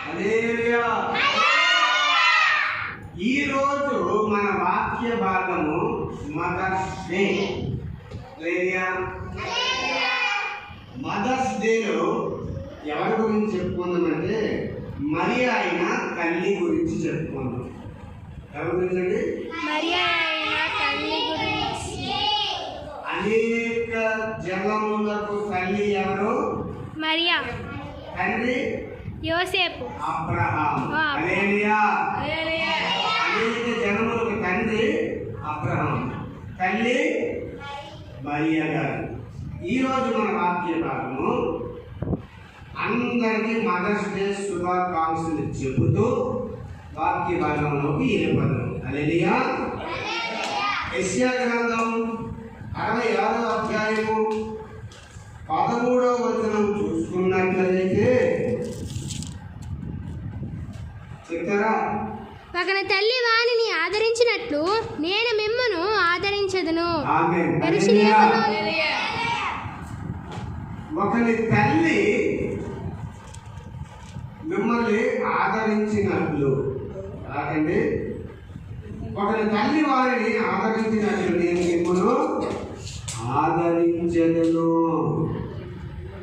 హల్లెలూయా. ఈ రోజు మన వాక్య భాగము మదర్స్ డే. హల్లెలూయా. మదర్స్ డేలో ఎవరి గురించి చెప్పుకుందామంటే మరియా అయిన తల్లి గురించి చెప్పుకుందాం. ఎవరి గురించి? మరియా అయిన తల్లి గురించి. అనేక జనములకు తల్లి ఎవరు? మరియా. తండ్రి యోసేపు. అబ్రహాం. హల్లెలూయా. అనేక జనములకు తండ్రి అబ్రహాం, తల్లి మరియా గారు. ఈరోజు మన వాక్య భాగము అందరికీ మదర్స్ డే శుభాకాంక్షలు చెబుతూ వాక్య భాగంలోకి వెళ్ళిపోదాం. హల్లెలూయా. యెషయా గ్రంథం 66వ అధ్యాయము 13వ వచనం చూసుకున్నట్లయితే చెప్తారా? ఒకన తల్లి వానిని ఆదరించినట్లు నేను మిమ్మును ఆదరించదును. ఆమేన్. ఒకని తల్లి మిమ్మల్ని ఆదరించినట్లు, రాకండి, ఒకని తల్లి వారిని ఆదరించినట్లు నేను మిమ్మల్ని ఆదరించదును.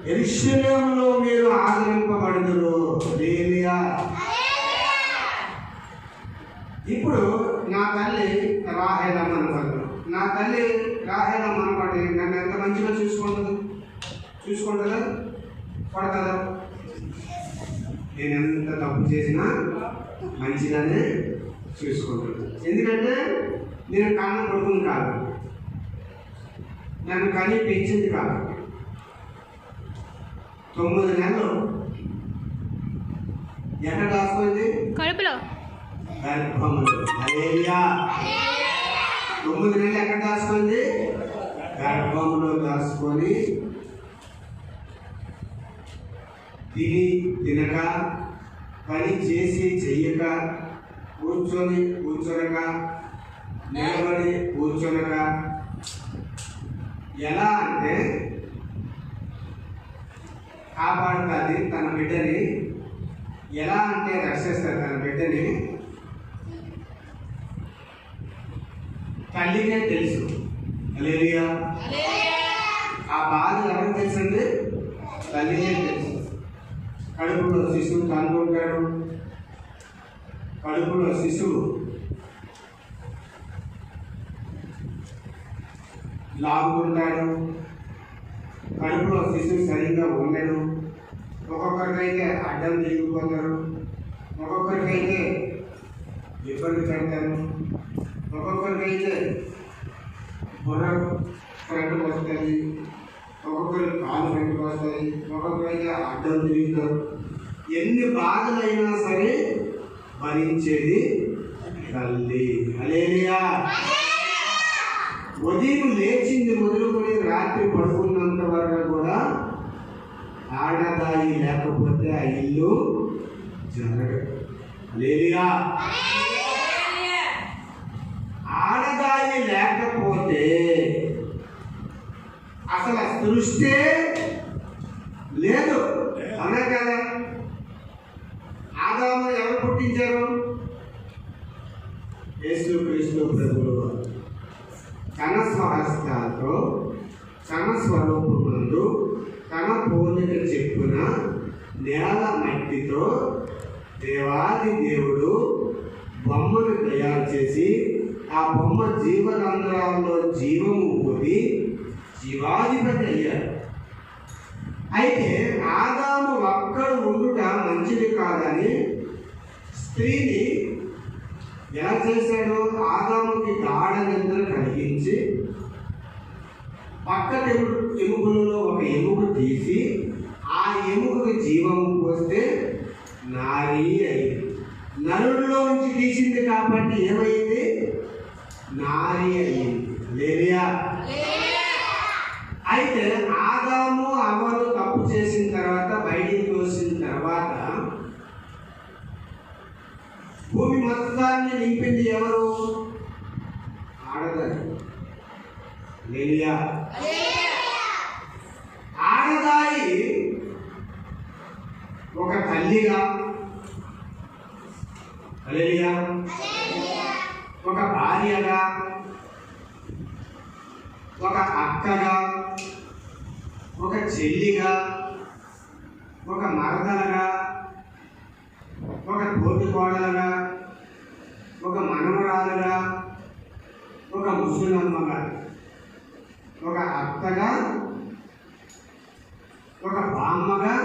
యెరూషలేములో మీరు ఆదరింపబడుదురు. హల్లెలూయా. ఇప్పుడు నా తల్లి రాహేలమ్మ అనుకుంటాను. నా తల్లి రాహేలమ్మ అనుకోండి, నన్ను ఎంత మంచిగా చూసుకుంటుందా? పడుతుందా? నేను ఎంత తప్పు చేసినా మంచిగానే చూసుకుంటాను. ఎందుకంటే నేను కన్న కొడుకుని కాదు, నన్ను కని పెంచింది కాదు. 9 నెలలు ఎక్కడ దాచుకుంది? కడుపులో, గర్భములో. హల్లెలూయా. 9 నెలలు ఎక్కడ దాచుకుంది? గర్భములో దాచుకొని తిని తినక, పని చేసి చెయ్యక, కూర్చొనక, నిలబడి కూర్చొనక, ఎలా అంటే కాపాడుతుంది తన బిడ్డని. ఎలా అంటే రక్షిస్తుంది తన బిడ్డని. తల్లికే తెలుసు. హల్లెలూయా. ఆ బాధ ఎవరికి తెలుసండి? తల్లికే తెలుసు. కడుపులో శిశువు తండ్రుంటాడు, కడుపులో శిశువు లాగుకుంటాడు, కడుపులో శిశువు సరిగ్గా ఉండడు. ఒక్కొక్కరికైతే అడ్డం తిరిగిపోతారు, ఒక్కొక్కరికైతే ఇబ్బంది పెడతారు, ఒక్కొక్కరికైతే బుర్ర ఫ్రంట్కి వస్తుంది, ఒక్కొక్కరికి కాలు ఫ్రంట్కి వస్తుంది, ఒక్కొక్కరైతే అడ్డం తిరుగుతారు. ఎన్ని బాధలైనా సరే భరించేది తల్లి. హల్లెలూయా. ఉదయం లేచింది మొదలుకొని రాత్రి పడుకున్నంత వరకు కూడా ఆడదాయి లేకపోతే ఆ ఇల్లు జరగదు. హల్లెలూయా. ఆడదాయి లేకపోతే అసలు సృష్టి లేదు. అనే కదా. ఆదాము ఎవరు పుట్టించారు? యేసుక్రీస్తు ప్రభువు తన స్వహస్తాలతో తన స్వరూపమందు తన పోలిక చెప్పున నేల మట్టితో దేవాది దేవుడు బొమ్మను తయారు చేసి ఆ బొమ్మ జీవరంధ్రాల్లో జీవము ఊది జీవాధిపతి అయ్యారు. అయితే ఆదాము ఒక్కడు ఉండుట మంచిది కాదని స్త్రీని ఎలా చేశాడు? ఆదాముకి గాఢ నిద్ర కలిగించి పక్క ఎముకలలో ఒక ఎముక తీసి ఆ ఎముకకి జీవము పోస్తే నారీ అయింది. నరుడిలో నుంచి తీసింది కాబట్టి ఏమైంది? నారీ అయింది. హల్లెలూయా. అయితే ఆదాము అవ్వలు తప్పు చేసిన తర్వాత, బయటికి తోసిన తర్వాత భూమి మొత్తాన్ని నింపింది ఎవరు? ఆడదాయి. హల్లెలూయా. ఆడదాయి ఒక తల్లిగా హల్లెలూయా. ఒక భార్యగా, ఒక అక్కగా, ఒక చెల్లిగా, ఒక మరదలుగా, ఒక తోటి కోడలుగా, ఒక మనవరాలుగా, ఒక ముసలమ్మగా, ఒక అత్తగా, ఒక బామ్మగా,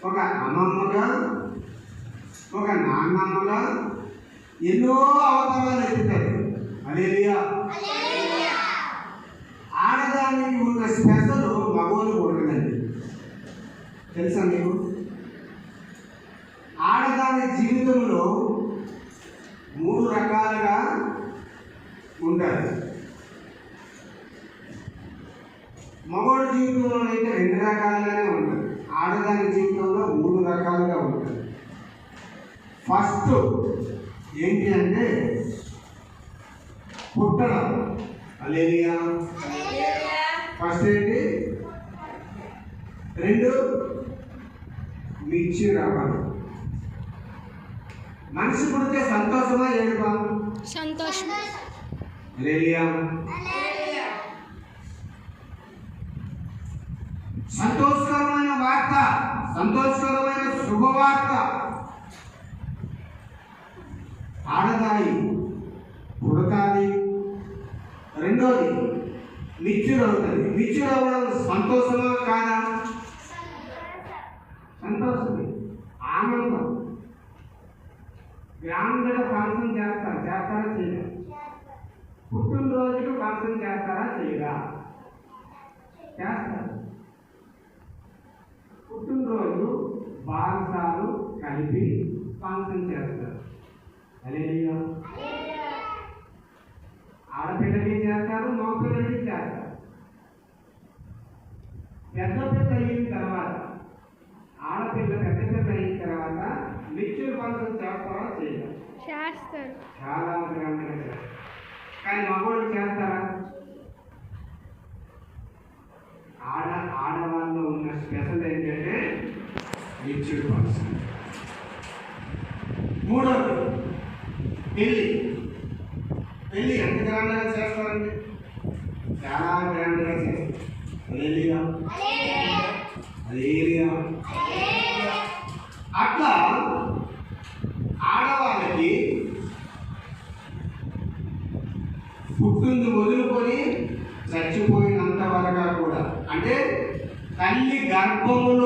ఒక అమ్మమ్మగా, ఒక నాన్నమ్మగా ఎన్నో అవతారాలు ఎత్తుతారు. హల్లెలూయా. ఆడదానికి ఉన్న స్పెషల్ మగోలు ఉండదండి. తెలుసా మీకు? ఆడదాని జీవితంలో 3 రకాలుగా ఉంటారు. మగవాడి జీవితంలో అయితే 2 రకాలుగానే ఉంటుంది. ఆడదాని జీవితంలో 3 రకాలుగా ఉంటుంది. ఫస్ట్ ఏంటి అంటే పుట్టడం. హల్లెలూయా. ఫస్ట్ ఏంటి? 2 మిర్చి రావడం. మనిషి పుడితే సంతోషమా ఏడుపా? సంతోషం. హల్లెలూయా. సంతోషకరమైన వార్త, సంతోషకరమైన శుభవార్త. ఆడదాయి పుడతాది. రెండోది మిచ్చురు అవుతుంది. మిచ్చురు అవ్వడం సంతోషమా కాదా? సంతోషమే, ఆనందం. గ్రాండ్గా ఫంక్షన్ చేస్తారా చేయరా? పుట్టినరోజుకు ఫంక్షన్ చేస్తారా చేయరా? చేస్తారు. పుట్టినరోజు బారసాలు కలిపి ఫంక్షన్ చేస్తారు. హల్లెలూయా. ఆడపిల్లకి చేస్తారు, మగపిల్లకి చేస్తారు. పెద్ద అయిన తర్వాత, ఆడపిల్ల పెద్ద అయిన తర్వాత మిక్చర్ ఫంక్షన్ చేస్తారా చేయరా? చేస్తారు. చాలా గ్రాండ్గా చేస్తారు. కానీ మగవాళ్ళు చేస్తారా? ఆడవాళ్ళలో ఉన్న స్పెషల్ ఏంటంటే మిక్చర్ ఫంక్షన్. మూడోది పెళ్ళి ఎంత గ్రాండ్గా చేస్తారండి? చాలా గ్రాండ్గా చేస్తారు. హల్లెలూయా. హల్లెలూయా. అట్లా ఆడవాళ్ళకి పుట్టింది మొదలుకొని చచ్చిపోయినంత వరకు కూడా, అంటే తల్లి గర్భములో